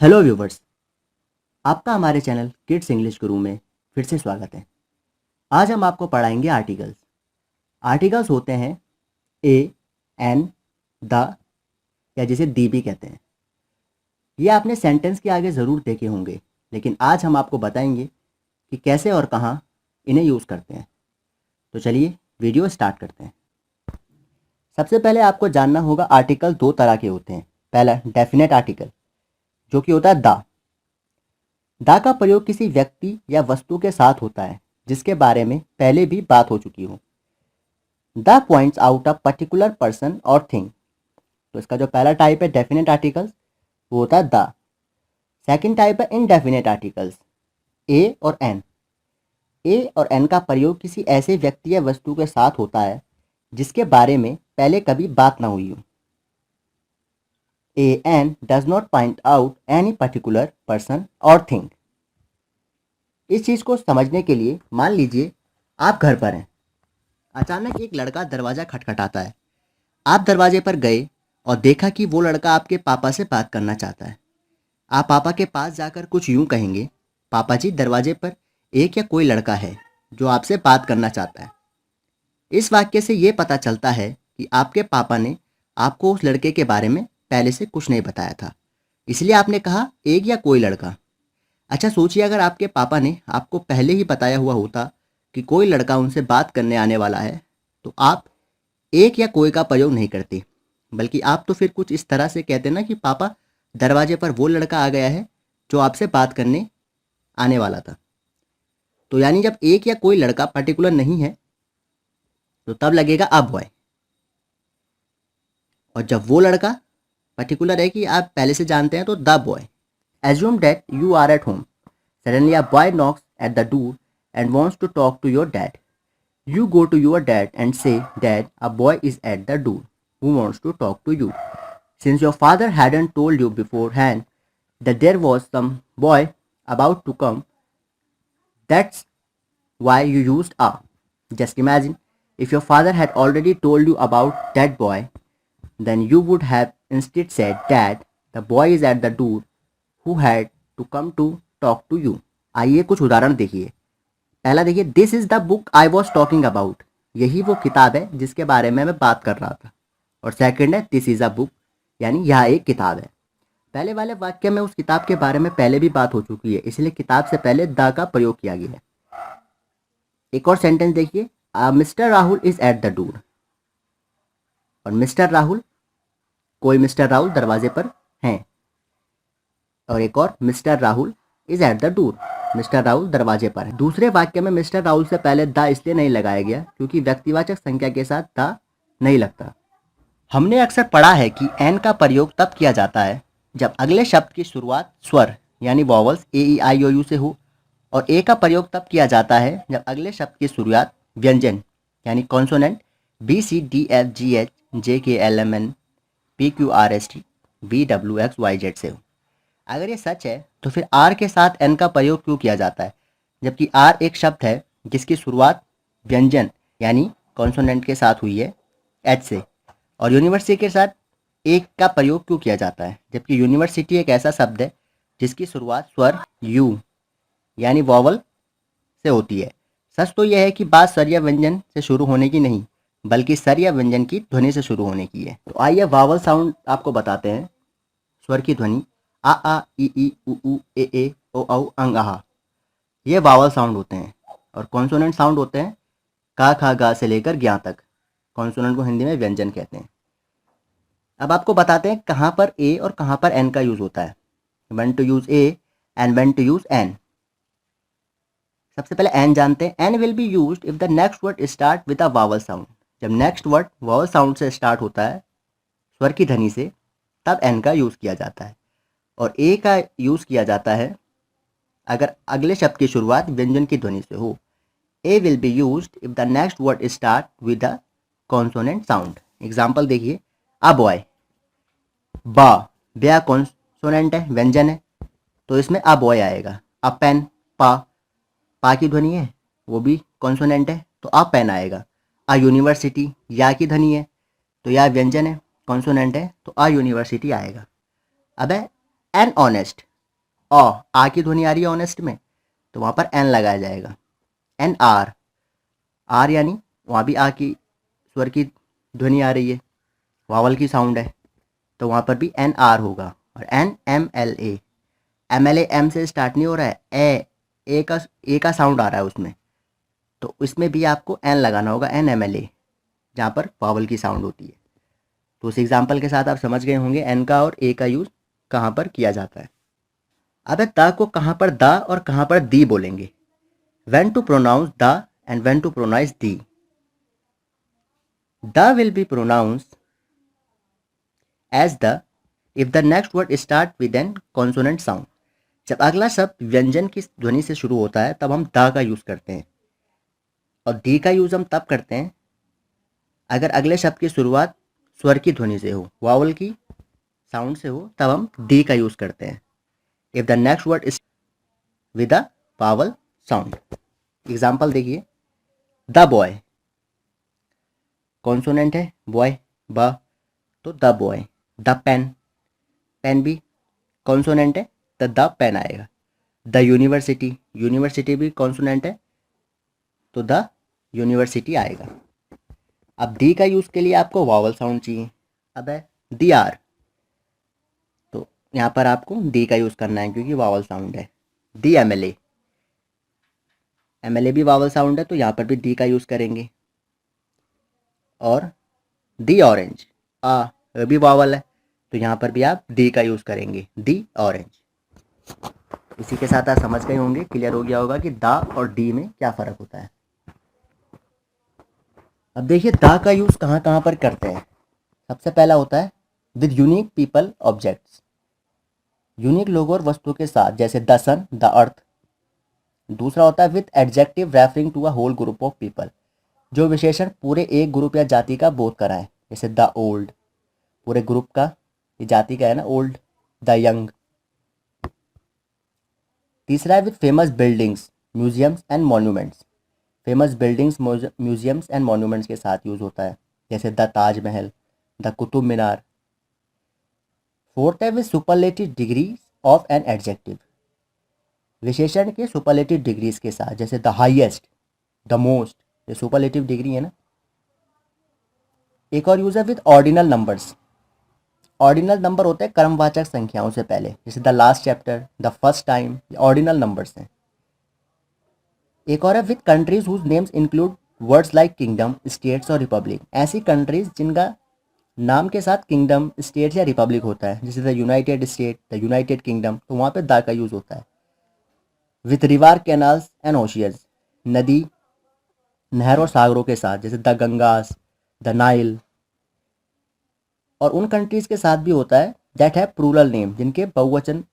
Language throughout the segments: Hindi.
हेलो व्यूवर्स, आपका हमारे चैनल किड्स इंग्लिश गुरु में फिर से स्वागत है। आज हम आपको पढ़ाएंगे आर्टिकल्स। आर्टिकल्स होते हैं ए, एन, द या जिसे दी भी कहते हैं। ये आपने सेंटेंस के आगे ज़रूर देखे होंगे, लेकिन आज हम आपको बताएंगे कि कैसे और कहाँ इन्हें यूज़ करते हैं। तो चलिए वीडियो स्टार्ट करते हैं। सबसे पहले आपको जानना होगा आर्टिकल दो तरह के होते हैं। पहला डेफिनेट आर्टिकल, जो कि होता है दा का प्रयोग किसी व्यक्ति या वस्तु के साथ होता है जिसके बारे में पहले भी बात हो चुकी हो। The points out a particular person और थिंग। तो इसका जो पहला टाइप है डेफिनेट आर्टिकल्स, वो होता है द। सेकंड टाइप है इनडेफिनेट आर्टिकल्स, ए और एन। ए और एन का प्रयोग किसी ऐसे व्यक्ति या वस्तु के साथ होता है जिसके बारे में पहले कभी बात ना हुई हो। A an does not point out any particular person और थिंग। इस चीज़ को समझने के लिए मान लीजिए आप घर पर हैं। अचानक एक लड़का दरवाज़ा खटखटाता है। आप दरवाजे पर गए और देखा कि वो लड़का आपके पापा से बात करना चाहता है। आप पापा के पास जाकर कुछ यूं कहेंगे, पापा जी दरवाजे पर एक या कोई लड़का है जो आपसे बात करना चाहता है। इस वाक्य से ये पता चलता है कि आपके पापा ने आपको उस लड़के के बारे में पहले से कुछ नहीं बताया था, इसलिए आपने कहा एक या कोई लड़का। अच्छा सोचिए, अगर आपके पापा ने आपको पहले ही बताया हुआ होता कि कोई लड़का उनसे बात करने आने वाला है, तो आप एक या कोई का प्रयोग नहीं करते, बल्कि आप तो फिर कुछ इस तरह से कहते ना कि पापा दरवाजे पर वो लड़का आ गया है जो आपसे बात करने आने वाला था। तो यानी जब एक या कोई लड़का पर्टिकुलर नहीं है तो तब लगेगा अ बॉय, और जब वो लड़का पर्टिकुलर है कि आप पहले से जानते हैं तो the boy. Assume that you are at home. Suddenly a boy knocks at the door and wants to talk to your dad. You go to your dad and say, Dad, a boy is at the door who wants to talk to you. Since your father hadn't told you beforehand that there was some boy about to come, that's why you used a. Just imagine if your father had already told you about that boy, then you would have instead said, Dad, the boy is at the door who had to come to talk to you. आइए कुछ उदाहरण देखिए। पहला देखिए, this is the book I was talking about. यही वो किताब है जिसके बारे में मैं बात कर रहा था। और सेकंड है, दिस इज अ बुक, यानी यह एक किताब है। पहले वाले वाक्य में उस किताब के बारे में पहले भी बात हो चुकी है, इसलिए किताब से पहले द का प्रयोग किया गया है। एक और सेंटेंस देखिए, mister Rahul is eight the door. और मिस्टर राहुल, कोई मिस्टर राहुल दरवाजे पर हैं। और एक और, mister Rahul is eight the door, mister Rahul दरवाजे पर है। दूसरे वाक्य में मिस्टर राहुल से पहले द इसलिए नहीं लगाया गया क्योंकि व्यक्तिवाचक संख्या के साथ द नहीं लगता। हमने अक्सर पढ़ा है कि एन का प्रयोग तब किया जाता है जब अगले शब्द की शुरुआत स्वर यानी vowels A E I O you से हो, और ए का प्रयोग तब किया जाता है जब अगले शब्द की शुरुआत व्यंजन यानी consonant B C D F G H J K L M N P Q R S T V W X Y Z से हो। अगर ये सच है तो फिर आर के साथ एन का प्रयोग क्यों किया जाता है, जबकि आर एक शब्द है जिसकी शुरुआत व्यंजन यानी कॉन्सोनेंट के साथ हुई है एच से। और यूनिवर्सिटी के साथ एक का प्रयोग क्यों किया जाता है, जबकि यूनिवर्सिटी एक ऐसा शब्द है जिसकी शुरुआत स्वर यू यानी वॉवल से होती है। सच तो यह है कि बात स्वर या व्यंजन से शुरू होने की नहीं, बल्कि स्वर या व्यंजन की ध्वनि से शुरू होने की है। तो आइए वावल साउंड आपको बताते हैं। स्वर की ध्वनि आ ई उ ए ओ औ अंग आहा, ये वावल साउंड होते हैं। और कॉन्सोनेंट साउंड होते हैं का खा गा से लेकर ज्ञा तक। कॉन्सोनेंट को हिंदी में व्यंजन कहते हैं। अब आपको बताते हैं कहाँ पर ए और कहाँ पर एन का यूज़ होता है। When to use a and when to use an. सबसे पहले एन जानते हैं। An will be used if the next word start with a vowel sound. जब नेक्स्ट वर्ड वावल साउंड से स्टार्ट होता है, स्वर की ध्वनि से, तब एन का यूज़ किया जाता है। और ए का यूज़ किया जाता है अगर अगले शब्द की शुरुआत व्यंजन की ध्वनि से हो। A will be used if the next word start with a consonant sound. Example देखिए, अ बॉय, बा ब्या कॉन्सोनेंट है, व्यंजन है, तो इसमें अ बॉय आएगा। अ पेन, पा की ध्वनि है, वो भी कॉन्सोनेंट है, तो अ पेन आएगा। अ यूनिवर्सिटी, या की ध्वनि है, तो या व्यंजन है, कॉन्सोनेंट है, तो अ यूनिवर्सिटी आएगा। अब है एन ऑनेस्ट, आ की ध्वनि आ रही है ऑनेस्ट में, तो वहाँ पर एन लगाया जाएगा। एन आर, आर यानी वहाँ भी आ की स्वर की ध्वनि आ रही है, वावल की साउंड है, तो वहाँ पर भी एन आर होगा। और an M L A, M L A M से स्टार्ट नहीं हो रहा है, ए का साउंड आ रहा है उसमें, तो इसमें भी आपको एन लगाना होगा, एन एम एल ए, जहाँ पर वावल की साउंड होती है। तो उस एग्जाम्पल के साथ आप समझ गए होंगे एन का और ए का यूज़ कहाँ पर किया जाता है। अब द को कहाँ पर द और कहाँ पर दी बोलेंगे। When to pronounce the and when to pronounce the. The will be pronounce as the if the next word start with an consonant sound. जब अगला शब्द व्यंजन की ध्वनि से शुरू होता है तब हम द का यूज़ करते हैं, और दी का यूज़ हम तब करते हैं अगर अगले शब्द की शुरुआत स्वर की ध्वनि से हो, वावल की साउंड से हो, तब हम दी का यूज़ करते हैं। If the next word is with a vowel sound. Example देखिए, द बॉय, कॉन्सोनेंट है बॉय ब, तो the boy. The pen, pen भी कॉन्सोनेंट है तो द पेन आएगा। द यूनिवर्सिटी, यूनिवर्सिटी भी कॉन्सोनेंट है तो द यूनिवर्सिटी आएगा। अब दी का यूज़ के लिए आपको वावल साउंड चाहिए। अब है दी आर, तो यहाँ पर आपको दी का यूज़ करना है क्योंकि वावल साउंड है। The M L A, M L A भी वावल साउंड है तो यहाँ पर भी दी का यूज़ करेंगे। और दी ऑरेंज, भी वावल है तो यहाँ पर भी आप दी का यूज़ करेंगे, दी ऑरेंज। इसी के साथ आप समझ गए होंगे, क्लियर हो गया होगा कि दा और डी में क्या फ़र्क होता है। अब देखिए दा का यूज़ कहाँ कहाँ पर करते हैं। सबसे पहला होता है with unique people objects, unique लोगों और वस्तुओं के साथ, जैसे द सन, द अर्थ। दूसरा होता है with adjective referring to a whole group of people, जो विशेषण पूरे एक ग्रुप या जाति का बोध कराएं, जैसे द ओल्ड, पूरे ग्रुप का, ये जाति का है ना ओल्ड। The young. तीसरा है with famous buildings, museums and monuments, famous buildings, museums and monuments के साथ यूज़ होता है, जैसे the Taj Mahal, the Qutub Minar. Fourth है with superlative degree of an adjective, विशेषण के सुपरलेटिव डिग्रीज के साथ, जैसे द हाईएस्ट, द मोस्ट, ये सुपरलेटिव डिग्री है ना। एक और यूज़ है with ordinal numbers, ordinal number होते हैं क्रमवाचक संख्याओं से पहले, जैसे the last chapter, the first time, ये ऑर्डिनल नंबर्स हैं। एक और है with countries whose names include words like kingdom, states और रिपब्लिक, ऐसी कंट्रीज जिनका नाम के साथ किंगडम, स्टेट्स या रिपब्लिक होता है, जैसे the United state, the United kingdom, तो वहाँ पे द का यूज़ होता है। With river, canals and oceans, नदी, नहर और सागरों के साथ, जैसे द गंगास, द नाइल। और उन कंट्रीज़ के साथ भी होता है दैट हैव प्लूरल नेम, जिनके बहुवचन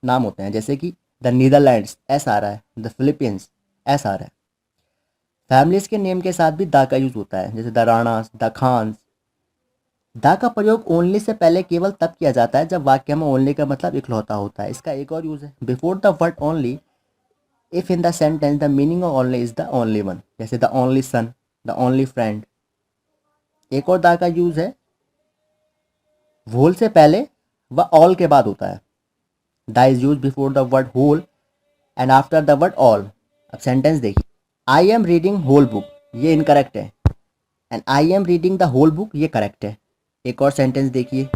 नाम होते हैं, जैसे कि द नीदरलैंड्स, एस आ रहा है, द फिलीपींस, एस आ रहा है। फैमिलीज़ के नेम के साथ भी द का यूज़ होता है, जैसे the Rana's, the Khans. The का प्रयोग ओनली से पहले केवल तब किया जाता है जब वाक्य में ओनली का मतलब इकलौता होता है। इसका एक और यूज़ है before the word only, if in the sentence the meaning of only is the only one, जैसे the only son, the only friend. एक और द का यूज़ है होल से पहले व ऑल के बाद होता है। The is use before the word whole and after the word all. अब सेंटेंस देखिए, I am reading whole book, ये इनकरेक्ट है, and I am reading the whole book, ये करेक्ट है। एक और सेंटेंस देखिए,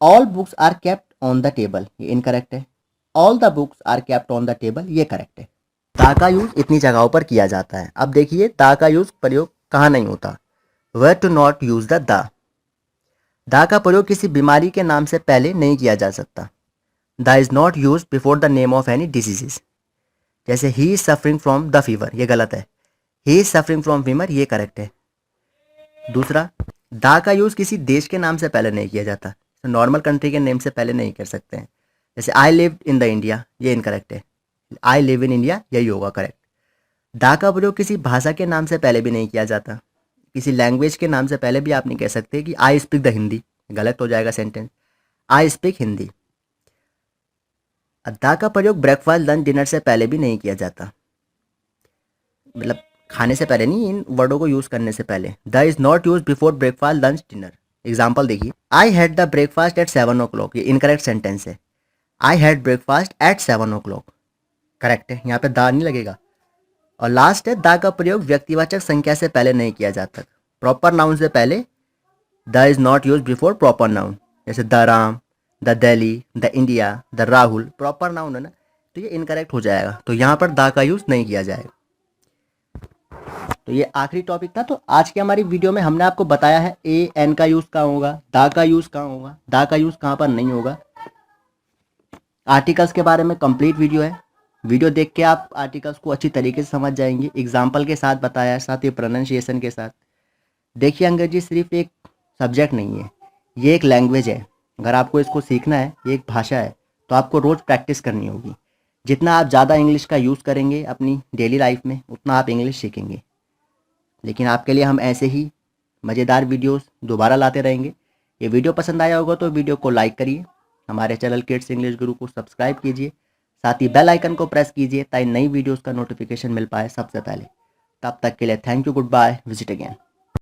all books are kept on the table, ये इनकरेक्ट है। All the books are kept on the table, ये करेक्ट है। दा का यूज़ इतनी जगहों पर किया जाता है। अब देखिए दा का यूज़ प्रयोग कहाँ नहीं होता। Where to not use the the, the का प्रयोग किसी बीमारी के नाम से पहले नहीं किया जा सकता। The is not use before the name of any diseases, जैसे he is suffering from the fever, ये गलत है। He is suffering from fever, ये करेक्ट है। दूसरा, दा का यूज़ किसी देश के नाम से पहले नहीं किया जाता, तो नॉर्मल कंट्री के नेम से पहले नहीं कर सकते हैं, जैसे I live in the India, ये इनकरेक्ट है। आई लिव इन इंडिया, यही होगा करेक्ट। दा का प्रयोग किसी भाषा के नाम से पहले भी नहीं किया जाता, किसी लैंग्वेज के नाम से पहले भी आप नहीं कह सकते कि आई स्पीक द हिंदी, गलत हो जाएगा सेंटेंस। I speak Hindi. दा का प्रयोग ब्रेकफास्ट, लंच, डिनर से पहले भी नहीं किया जाता, मतलब खाने से पहले नहीं, इन वर्डों को यूज़ करने से पहले। The is not use before breakfast, lunch, dinner. Example देखिए, I had the breakfast at 7 o'clock, ये इनकरेक्ट सेंटेंस है। I had breakfast at 7 o'clock। Correct है, यहाँ पे द नहीं लगेगा। और लास्ट है, द का प्रयोग व्यक्तिवाचक संख्या से पहले नहीं किया जाता। प्रॉपर नाउन से पहले the is not use before proper noun. जैसे the Ram, the Delhi, the India, the Rahul proper noun है ना, तो ये इनकरेक्ट हो जाएगा। तो यहाँ पर द का यूज़ नहीं किया जाएगा। तो ये आखिरी टॉपिक था। तो आज की हमारी वीडियो में हमने आपको बताया है ए एन का यूज़ कहाँ होगा, द का यूज़ कहाँ होगा, द का यूज़ कहाँ पर नहीं होगा। आर्टिकल्स के बारे में कंप्लीट वीडियो है। वीडियो देख के आप आर्टिकल्स को अच्छी तरीके से समझ जाएंगे। एग्जाम्पल के साथ बताया है, साथ ही प्रोनाउंसिएशन के साथ। देखिए अंग्रेजी सिर्फ एक सब्जेक्ट नहीं है, ये एक लैंग्वेज है। अगर आपको इसको सीखना है, ये एक भाषा है, तो आपको रोज़ प्रैक्टिस करनी होगी। जितना आप ज़्यादा इंग्लिश का यूज़ करेंगे अपनी डेली लाइफ में, उतना आप इंग्लिश सीखेंगे। लेकिन आपके लिए हम ऐसे ही मज़ेदार वीडियोस दोबारा लाते रहेंगे। ये वीडियो पसंद आया होगा तो वीडियो को लाइक करिए, हमारे चैनल किड्स इंग्लिश गुरु को सब्सक्राइब कीजिए, साथ ही बेल आइकन को प्रेस कीजिए ताकि नई वीडियोस का नोटिफिकेशन मिल पाए सबसे पहले। तब तक के लिए thank you, goodbye, visit again.